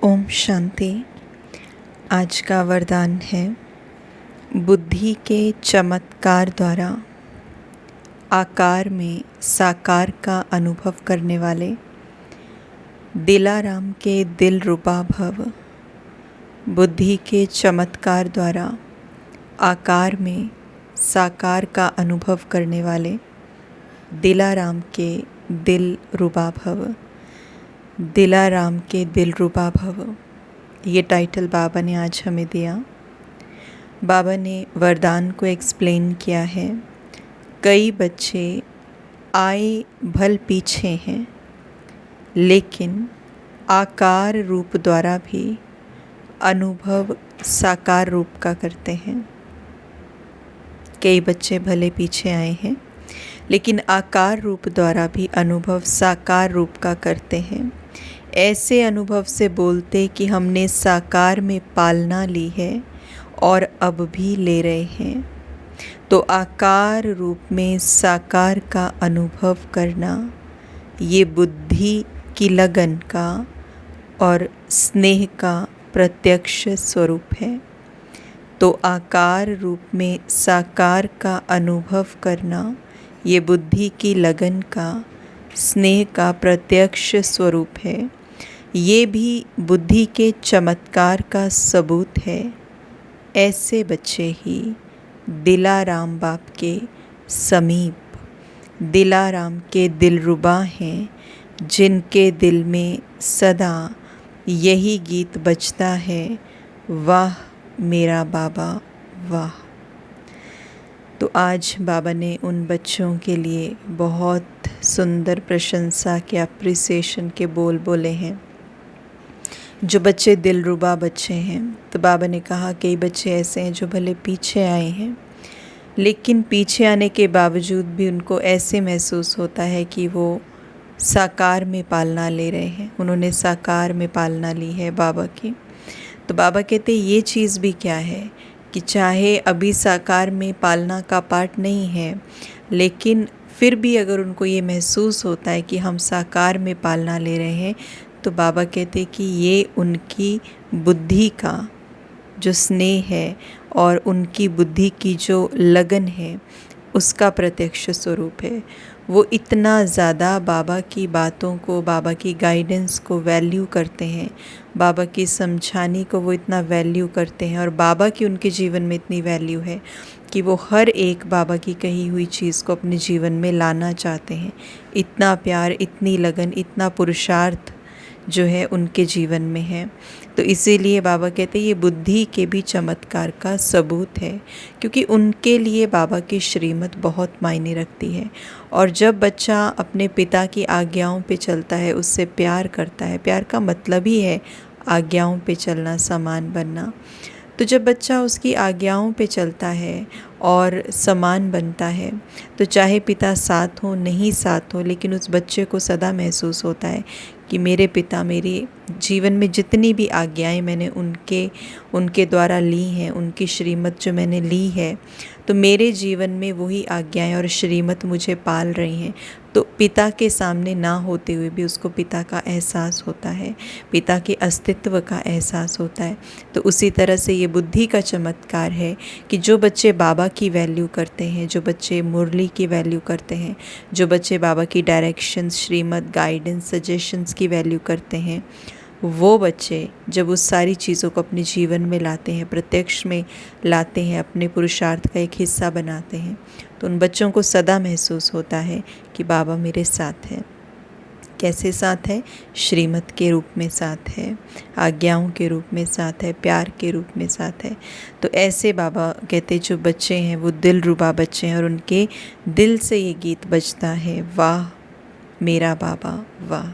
ओम शांति। आज का वरदान है, बुद्धि के चमत्कार द्वारा आकार में साकार का अनुभव करने वाले दिलाराम के दिलरुबा भव। बुद्धि के चमत्कार द्वारा आकार में साकार का अनुभव करने वाले दिलाराम के दिलरुबा भव। दिलाराम के दिलरुबा भव, ये टाइटल बाबा ने आज हमें दिया। बाबा ने वरदान को एक्सप्लेन किया है। कई बच्चे आए भल पीछे हैं, लेकिन आकार रूप द्वारा भी अनुभव साकार रूप का करते हैं। कई बच्चे भले पीछे आए हैं, लेकिन आकार रूप द्वारा भी अनुभव साकार रूप का करते हैं। ऐसे अनुभव से बोलते कि हमने साकार में पालना ली है और अब भी ले रहे हैं। तो आकार रूप में साकार का अनुभव करना, ये बुद्धि की लगन का और स्नेह का प्रत्यक्ष स्वरूप है। तो आकार रूप में साकार का अनुभव करना, ये बुद्धि की लगन का, स्नेह का प्रत्यक्ष स्वरूप है। ये भी बुद्धि के चमत्कार का सबूत है। ऐसे बच्चे ही दिलाराम बाप के समीप, दिलाराम के दिलरुबा हैं, जिनके दिल में सदा यही गीत बजता है, वाह मेरा बाबा वाह। तो आज बाबा ने उन बच्चों के लिए बहुत सुंदर प्रशंसा के, अप्रिसिएशन के बोल बोले हैं, जो बच्चे दिलरुबा बच्चे हैं। तो बाबा ने कहा कई बच्चे ऐसे हैं जो भले पीछे आए हैं, लेकिन पीछे आने के बावजूद भी उनको ऐसे महसूस होता है कि वो साकार में पालना ले रहे हैं। उन्होंने साकार में पालना ली है बाबा की। तो बाबा कहते ये चीज़ भी क्या है कि चाहे अभी साकार में पालना का पार्ट नहीं है, लेकिन फिर भी अगर उनको ये महसूस होता है कि हम साकार में पालना ले रहे हैं, तो बाबा कहते कि ये उनकी बुद्धि का जो स्नेह है और उनकी बुद्धि की जो लगन है, उसका प्रत्यक्ष स्वरूप है। वो इतना ज़्यादा बाबा की बातों को, बाबा की गाइडेंस को वैल्यू करते हैं, बाबा की समझाने को वो इतना वैल्यू करते हैं, और बाबा की उनके जीवन में इतनी वैल्यू है कि वो हर एक बाबा की कही हुई चीज़ को अपने जीवन में लाना चाहते हैं। इतना प्यार, इतनी लगन, इतना पुरुषार्थ जो है उनके जीवन में है। तो इसीलिए बाबा कहते हैं ये बुद्धि के भी चमत्कार का सबूत है, क्योंकि उनके लिए बाबा की श्रीमत बहुत मायने रखती है। और जब बच्चा अपने पिता की आज्ञाओं पे चलता है, उससे प्यार करता है, प्यार का मतलब ही है आज्ञाओं पे चलना, समान बनना। तो जब बच्चा उसकी आज्ञाओं पे चलता है और समान बनता है, तो चाहे पिता साथ हो नहीं साथ हो, लेकिन उस बच्चे को सदा महसूस होता है कि मेरे पिता मेरे जीवन में जितनी भी आज्ञाएं मैंने उनके द्वारा ली हैं, उनकी श्रीमत जो मैंने ली है, तो मेरे जीवन में वही आज्ञाएं और श्रीमत मुझे पाल रही हैं। तो पिता के सामने ना होते हुए भी उसको पिता का एहसास होता है, पिता के अस्तित्व का एहसास होता है। तो उसी तरह से ये बुद्धि का चमत्कार है कि जो बच्चे बाबा की वैल्यू करते हैं, जो बच्चे मुरली की वैल्यू करते हैं, जो बच्चे बाबा की डायरेक्शंस, श्रीमत, गाइडेंस, सजेशंस की वैल्यू करते हैं, वो बच्चे जब उस सारी चीज़ों को अपने जीवन में लाते हैं, प्रत्यक्ष में लाते हैं, अपने पुरुषार्थ का एक हिस्सा बनाते हैं, तो उन बच्चों को सदा महसूस होता है कि बाबा मेरे साथ है। कैसे साथ है? श्रीमत के रूप में साथ है, आज्ञाओं के रूप में साथ है, प्यार के रूप में साथ है। तो ऐसे बाबा कहते जो बच्चे हैं वो दिलरुबा बच्चे हैं, और उनके दिल से ये गीत बजता है, वाह मेरा बाबा वाह।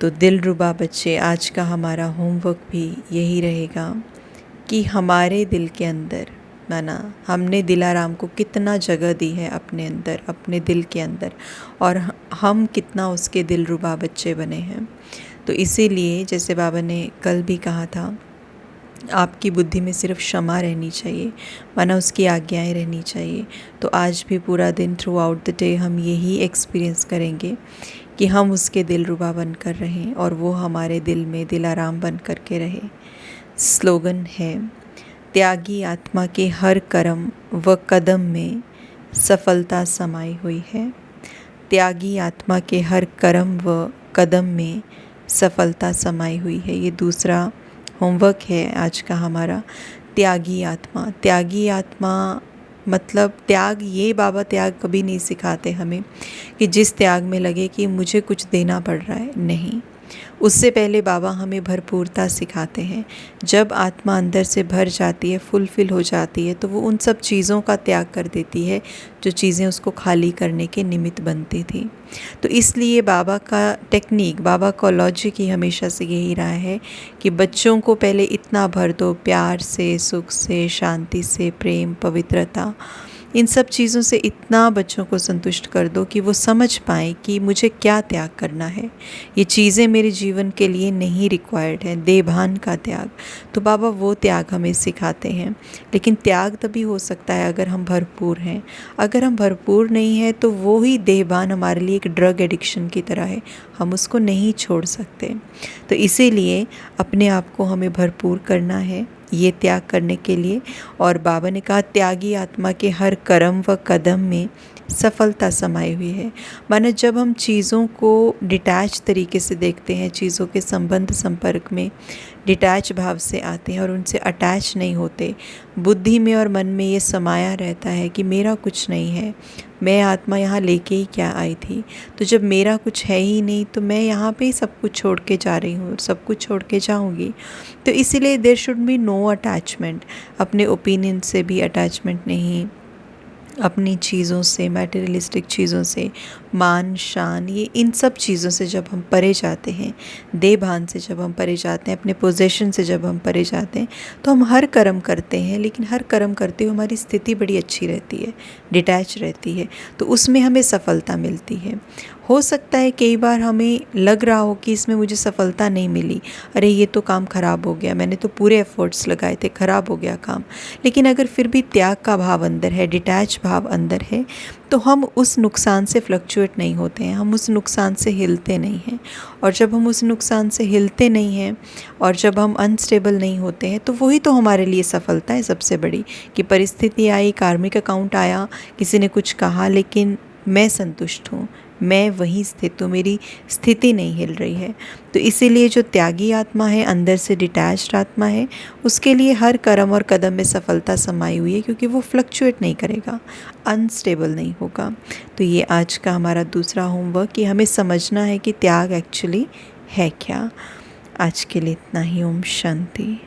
तो दिलरुबा बच्चे, आज का हमारा होमवर्क भी यही रहेगा कि हमारे दिल के अंदर, माना हमने दिलाराम को कितना जगह दी है अपने अंदर, अपने दिल के अंदर, और हम कितना उसके दिलरुबा बच्चे बने हैं। तो इसीलिए जैसे बाबा ने कल भी कहा था, आपकी बुद्धि में सिर्फ क्षमा रहनी चाहिए, माना उसकी आज्ञाएं रहनी चाहिए। तो आज भी पूरा दिन, थ्रू आउट द डे, हम यही एक्सपीरियंस करेंगे कि हम उसके दिलरुबा बन कर रहें और वो हमारे दिल में दिलाराम बन कर के रहे। स्लोगन है, त्यागी आत्मा के हर कर्म व कदम में सफलता समाई हुई है। त्यागी आत्मा के हर कर्म व कदम में सफलता समाई हुई है। ये दूसरा होमवर्क है आज का हमारा। त्यागी आत्मा, त्यागी आत्मा मतलब त्याग, ये बाबा त्याग कभी नहीं सिखाते हमें कि जिस त्याग में लगे कि मुझे कुछ देना पड़ रहा है, नहीं। उससे पहले बाबा हमें भरपूरता सिखाते हैं। जब आत्मा अंदर से भर जाती है, फुलफिल हो जाती है, तो वो उन सब चीज़ों का त्याग कर देती है जो चीज़ें उसको खाली करने के निमित्त बनती थी। तो इसलिए बाबा का टेक्निक, बाबा का लॉजिक ही हमेशा से यही रहा है कि बच्चों को पहले इतना भर दो प्यार से, सुख से, शांति से, प्रेम, पवित्रता, इन सब चीज़ों से इतना बच्चों को संतुष्ट कर दो कि वो समझ पाएँ कि मुझे क्या त्याग करना है। ये चीज़ें मेरे जीवन के लिए नहीं रिक्वायर्ड है, देभान का त्याग। तो बाबा वो त्याग हमें सिखाते हैं। लेकिन त्याग तभी हो सकता है अगर हम भरपूर हैं। अगर हम भरपूर नहीं हैं तो वो ही देभान हमारे लिए एक ड्रग एडिक्शन की तरह है, हम उसको नहीं छोड़ सकते। तो इसीलिए अपने आप को हमें भरपूर करना है ये त्याग करने के लिए। और बाबा ने कहा, त्यागी आत्मा के हर कर्म व कदम में सफलता समाई हुई है। माने जब हम चीज़ों को डिटैच तरीके से देखते हैं, चीज़ों के संबंध संपर्क में डिटैच भाव से आते हैं और उनसे अटैच नहीं होते, बुद्धि में और मन में ये समाया रहता है कि मेरा कुछ नहीं है, मैं आत्मा यहाँ लेके ही क्या आई थी। तो जब मेरा कुछ है ही नहीं तो मैं यहाँ पे ही सब कुछ छोड़ के जा रही हूँ, सब कुछ छोड़ के जाऊँगी। तो इसीलिए there should be no attachment. अपने ओपिनियन से भी अटैचमेंट नहीं, अपनी चीज़ों से, मटेरियलिस्टिक चीज़ों से, मान शान, ये इन सब चीज़ों से जब हम परे जाते हैं, देभान से जब हम परे जाते हैं, अपने पोजेशन से जब हम परे जाते हैं, तो हम हर कर्म करते हैं। लेकिन हर कर्म करते हुए हमारी स्थिति बड़ी अच्छी रहती है, डिटैच रहती है, तो उसमें हमें सफलता मिलती है। हो सकता है कई बार हमें लग रहा हो कि इसमें मुझे सफलता नहीं मिली, अरे ये तो काम ख़राब हो गया, मैंने तो पूरे एफ़र्ट्स लगाए थे, ख़राब हो गया काम। लेकिन अगर फिर भी त्याग का भाव अंदर है, डिटैच भाव अंदर है, तो हम उस नुकसान से फ्लक्चुएट नहीं होते हैं, हम उस नुकसान से हिलते नहीं हैं। और जब हम उस नुकसान से हिलते नहीं हैं और जब हम अनस्टेबल नहीं होते हैं, तो वही तो हमारे लिए सफलता है सबसे बड़ी। कि परिस्थिति आई, कार्मिक अकाउंट आया, किसी ने कुछ कहा, लेकिन मैं संतुष्ट हूँ, मैं वहीं स्थित हूँ, मेरी स्थिति नहीं हिल रही है। तो इसीलिए जो त्यागी आत्मा है, अंदर से डिटैच्ड आत्मा है, उसके लिए हर कर्म और कदम में सफलता समाई हुई है, क्योंकि वो फ्लक्चुएट नहीं करेगा, अनस्टेबल नहीं होगा। तो ये आज का हमारा दूसरा होमवर्क कि हमें समझना है कि त्याग एक्चुअली है क्या। आज के लिए इतना ही। ओम शांति।